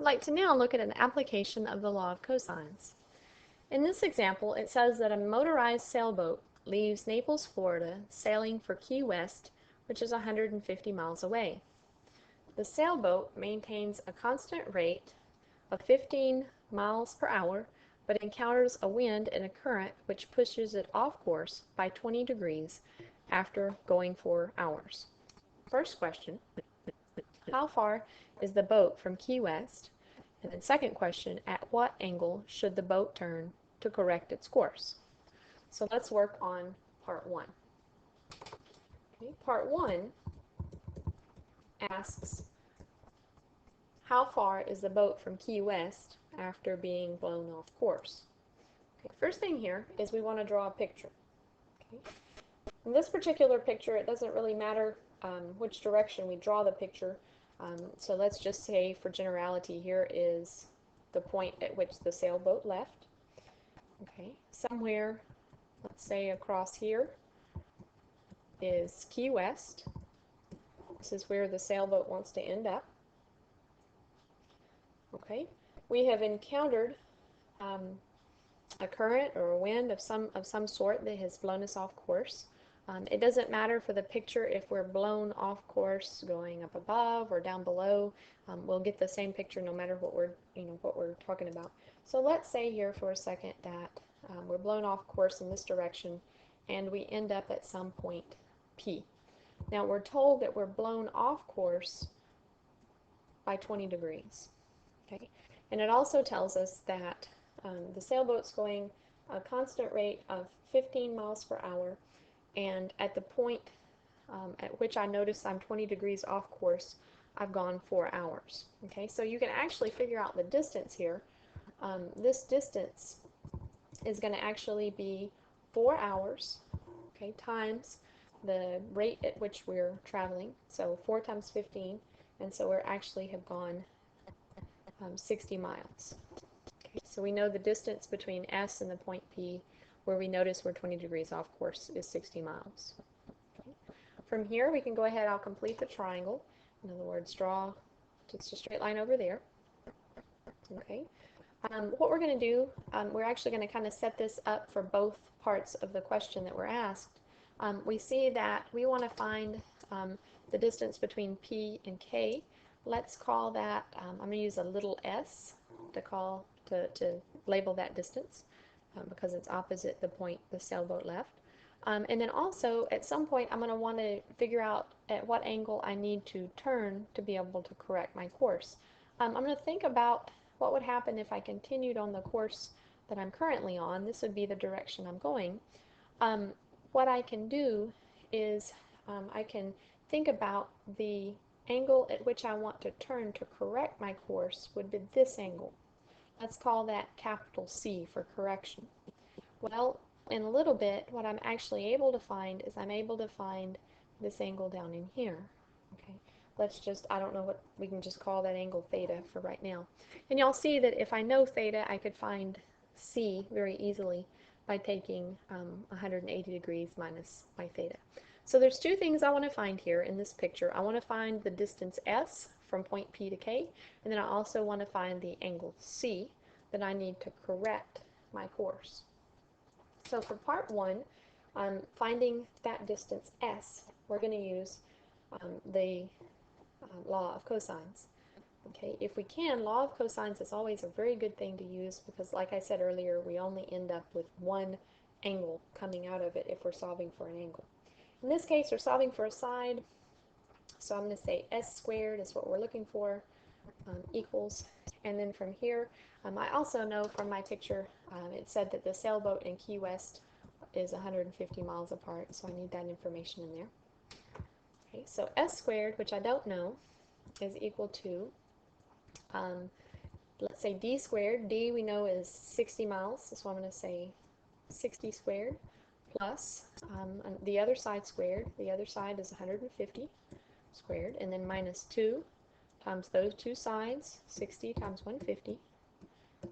I'd like to now look at an application of the law of cosines. In this example, it says that a motorized sailboat leaves Naples, Florida, sailing for Key West, which is 150 miles away. The sailboat maintains a constant rate of 15 miles per hour, but encounters a wind and a current which pushes it off course by 20 degrees after going 4 hours. First question, how far is the boat from Key West? And then second question, at what angle should the boat turn to correct its course? So let's work on part one. Okay, part one asks, how far is the boat from Key West after being blown off course? Okay, first thing here is we want to draw a picture. Okay. In this particular picture, it doesn't really matter which direction we draw the picture. So let's just say, for generality, here is the point at which the sailboat left. Okay, somewhere, let's say across here, is Key West. This is where the sailboat wants to end up. Okay, we have encountered a current or a wind of some sort that has blown us off course. It doesn't matter for the picture if we're blown off course going up above or down below. We'll get the same picture no matter what we're talking about. So let's say here for a second that we're blown off course in this direction and we end up at some point P. Now we're told that we're blown off course by 20 degrees. Okay, and it also tells us that the sailboat's going a constant rate of 15 miles per hour, and at the point at which I notice I'm 20 degrees off course, I've gone 4 hours. Okay, so you can actually figure out the distance here. This distance is going to actually be 4 hours, okay, times the rate at which we're traveling, so 4 times 15, and so we actually have gone 60 miles. Okay, so we know the distance between S and the point P, where we notice we're 20 degrees off course, is 60 miles. Okay. From here, we can go ahead, I'll complete the triangle. In other words, draw just a straight line over there. Okay. What we're going to do, we're actually going to kind of set this up for both parts of the question that we're asked. We see that we want to find the distance between P and K. Let's call that, I'm going to use a little s to label that distance because it's opposite the point the sailboat left. And then also, at some point, I'm going to want to figure out at what angle I need to turn to be able to correct my course. I'm going to think about what would happen if I continued on the course that I'm currently on. This would be the direction I'm going. What I can do is I can think about the angle at which I want to turn to correct my course would be this angle. Let's call that capital C for correction. Well, in a little bit, what I'm actually able to find is I'm able to find this angle down in here. Okay, let's just, I don't know what, we can just call that angle theta for right now. And y'all see that if I know theta, I could find C very easily by taking 180 degrees minus my theta. So there's two things I want to find here in this picture. I want to find the distance S from point P to K, and then I also want to find the angle C that I need to correct my course. So for part one, finding that distance S, we're going to use the law of cosines. Okay, if we can, law of cosines is always a very good thing to use because, like I said earlier, we only end up with one angle coming out of it if we're solving for an angle. In this case, we're solving for a side, so I'm going to say s squared is what we're looking for, equals, and then from here, I also know from my picture, it said that the sailboat in Key West is 150 miles apart, so I need that information in there. Okay, so s squared, which I don't know, is equal to, let's say d squared. D we know is 60 miles, so I'm going to say 60 squared plus the other side squared. The other side is 150 squared, and then minus 2 times those two sides, 60 times 150,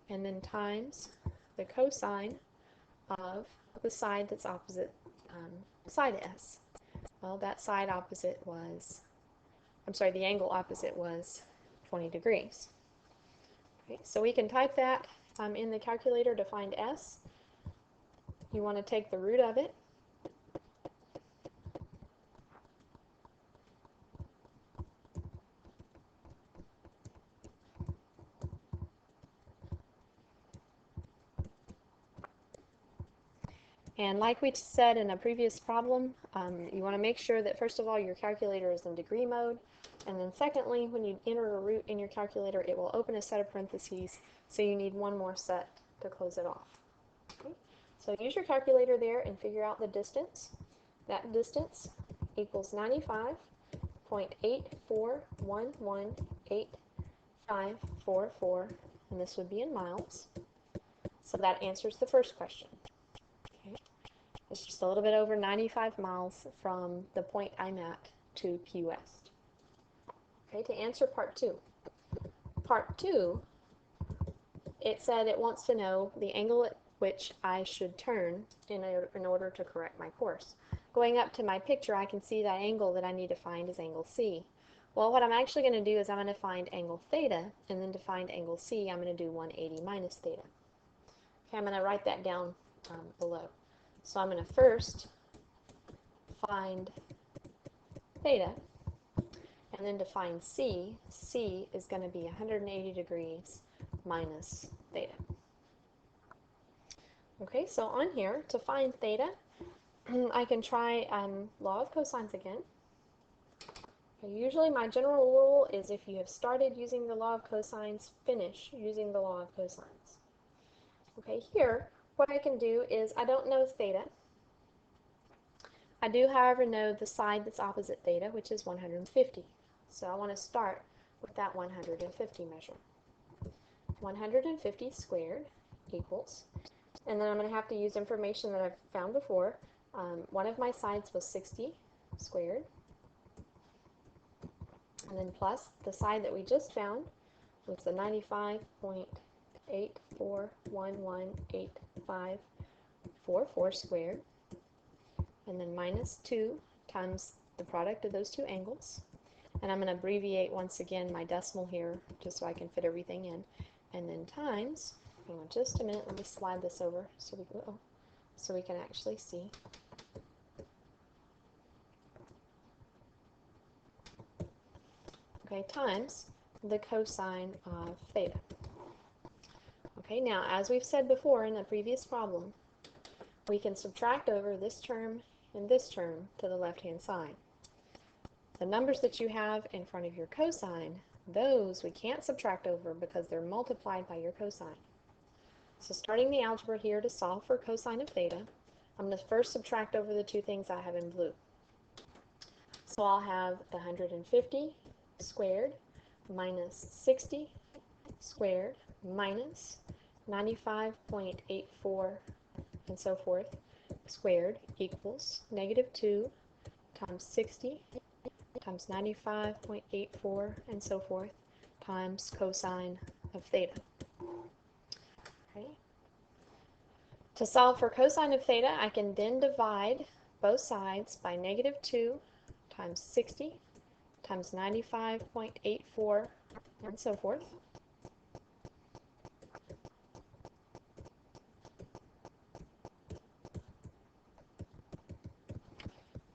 and then times the cosine of the side that's opposite side S. Well, that side opposite was, I'm sorry, the angle opposite was 20 degrees. Okay, so we can type that in the calculator to find s. You want to take the root of it. And like we said in a previous problem, you want to make sure that first of all your calculator is in degree mode, and then secondly, when you enter a root in your calculator, it will open a set of parentheses, so you need one more set to close it off. Okay? So use your calculator there and figure out the distance. That distance equals 95.84118544, and this would be in miles. So that answers the first question. Okay. It's just a little bit over 95 miles from the point I'm at to Key West. Okay, to answer part 2. Part 2, it said it wants to know the angle at which I should turn in order to correct my course. Going up to my picture, I can see that angle that I need to find is angle C. Well, what I'm actually going to do is I'm going to find angle theta, and then to find angle C, I'm going to do 180 minus theta. Okay, I'm going to write that down below. So I'm going to first find theta, and then to find C, C is going to be 180 degrees minus theta. Okay, so on here, to find theta, I can try law of cosines again. Okay, usually my general rule is if you have started using the law of cosines, finish using the law of cosines. Okay, here, what I can do is I don't know theta. I do, however, know the side that's opposite theta, which is 150. So I want to start with that 150 measure. 150 squared equals, and then I'm going to have to use information that I've found before. One of my sides was 60 squared, and then plus the side that we just found was the 95.84118544 squared, and then minus 2 times the product of those two angles. And I'm going to abbreviate once again my decimal here just so I can fit everything in. And then times, hang on just a minute, let me slide this over so we can actually see. Okay, times the cosine of theta. Okay, now as we've said before in the previous problem, we can subtract over this term and this term to the left-hand side. The numbers that you have in front of your cosine, those we can't subtract over because they're multiplied by your cosine. So starting the algebra here to solve for cosine of theta, I'm going to first subtract over the two things I have in blue. So I'll have the 150 squared minus 60 squared minus 95.84 and so forth squared equals negative 2 times 60 times 95.84 and so forth times cosine of theta. Okay. To solve for cosine of theta, I can then divide both sides by negative 2 times 60 times 95.84 and so forth.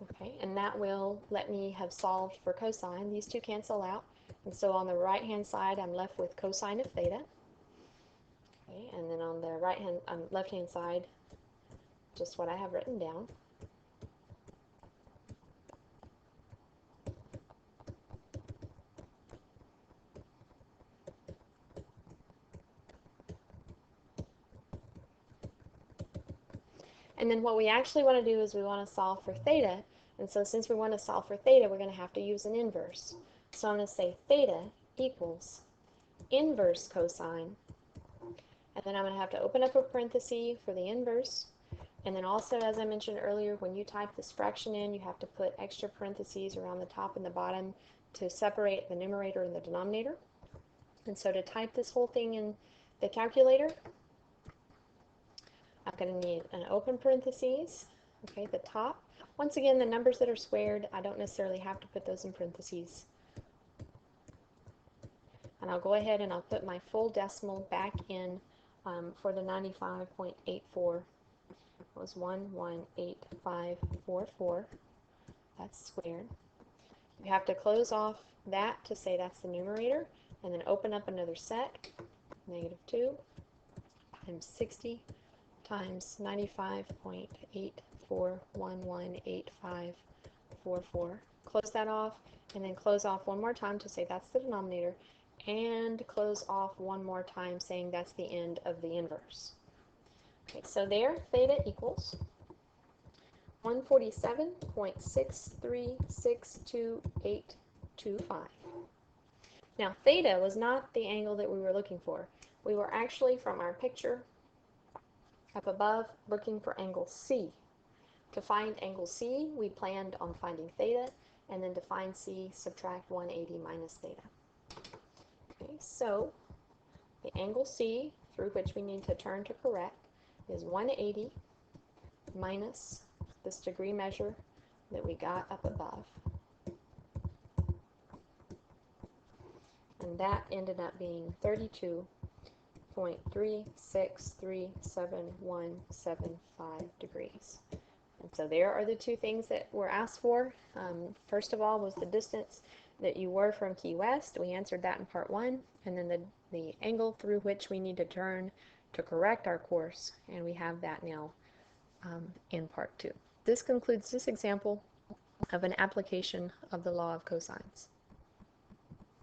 Okay, and that will let me have solved for cosine. These two cancel out, and so on the right hand side I'm left with cosine of theta. Okay, and then on the left hand side, just what I have written down. And then what we actually want to do is we want to solve for theta, and so since we want to solve for theta, we're going to have to use an inverse. So I'm going to say theta equals inverse cosine, and then I'm going to have to open up a parenthesis for the inverse, and then also, as I mentioned earlier, when you type this fraction in, you have to put extra parentheses around the top and the bottom to separate the numerator and the denominator. And so to type this whole thing in the calculator, I'm going to need an open parentheses, okay, the top. Once again, the numbers that are squared, I don't necessarily have to put those in parentheses. And I'll go ahead and I'll put my full decimal back in for the 95.84 was 118544. That's squared. You have to close off that to say that's the numerator, and then open up another set, -2 times 60 times 95.84118544. Close that off, and then close off one more time to say that's the denominator, and close off one more time saying that's the end of the inverse. Okay, so there, theta equals 147.6362825. Now, theta was not the angle that we were looking for. We were actually, from our picture up above, looking for angle C. To find angle C, we planned on finding theta, and then to find C, subtract 180 minus theta. Okay, so the angle C, through which we need to turn to correct, is 180 minus this degree measure that we got up above. And that ended up being 32.3637175 degrees. And so there are the two things that were asked for. First of all was the distance that you were from Key West. We answered that in part 1. And then the angle through which we need to turn to correct our course. And we have that now in part 2. This concludes this example of an application of the law of cosines.